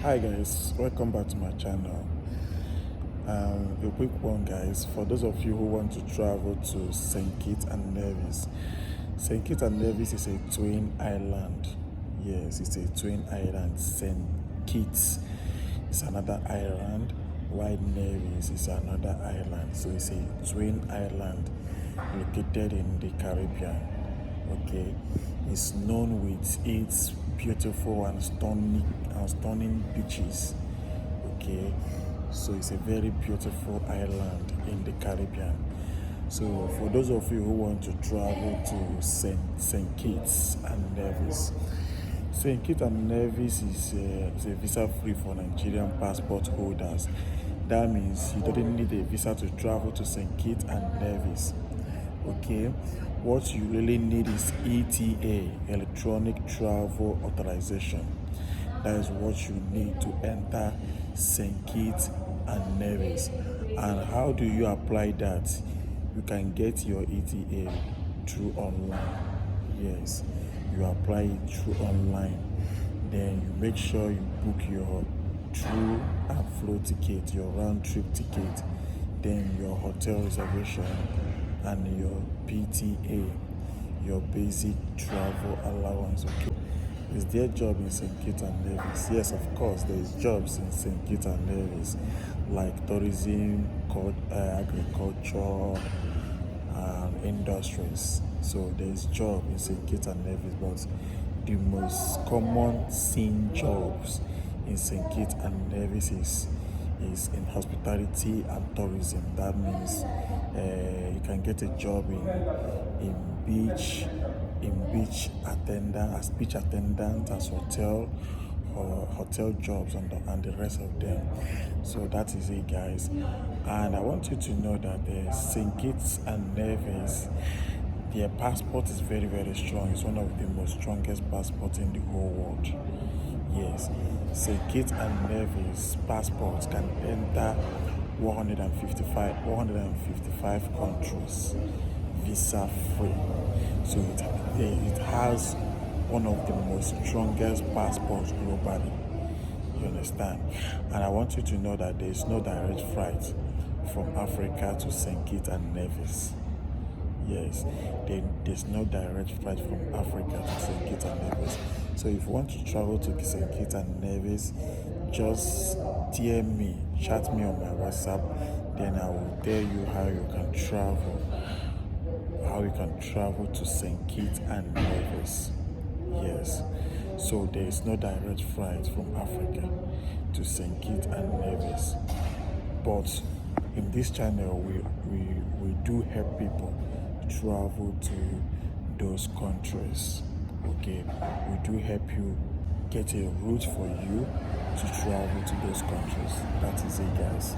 Hi guys, welcome back to my channel. A quick one guys, for those of you who want to travel to St. Kitts and Nevis. St. Kitts and Nevis is a twin island. Yes, it's a twin island. St. Kitts is another island, while Nevis is another island. So it's a twin island located in the Caribbean. Okay, it's known with its beautiful and stunning beaches. Okay, so it's a very beautiful island in the Caribbean. So for those of you who want to travel to St. Kitts and Nevis, St. Kitts and Nevis is a visa free for Nigerian passport holders. That means you don't need a visa to travel to St. Kitts and Nevis. Okay, what you really need is ETA, electronic travel authorization. That is what you need to enter St. Kitts and Nevis. And how do you apply that? You can get your ETA through online. Yes, you apply it through online. Then you make sure you book your through and flow ticket, your round trip ticket, then your hotel reservation and your PTA, your basic travel allowance. Okay, is there a job in St. Kitts and Nevis? Yes, of course, there is jobs in St. Kitts and Nevis, like tourism, agriculture, industries. So there is job in St. Kitts and Nevis, but the most common seen jobs in St. Kitts and Nevis is in hospitality and tourism. That means you can get a job in beach attendant, as beach attendant, as hotel jobs, and the rest of them. So that is it guys, and I want you to know that St. Kitts and Nevis, their passport is very strong. It's one of the most strongest passports in the whole world. Yes, St. Kitts and Nevis passports can enter 155 countries visa free. So it has one of the most strongest passports globally. You understand? And I want you to know that there is no direct flight from Africa to St. Kitts and Nevis. Yes, there's no direct flight from Africa to St. Kitts and Nevis. So if you want to travel to St. Kitts and Nevis, just DM me, chat me on my WhatsApp, then I will tell you how you can travel to St. Kitts and Nevis. Yes, so there is no direct flight from Africa to St. Kitts and Nevis, but in this channel we do help people travel to those countries. Okay, we do help you get a route for you to travel to those countries. That is it guys.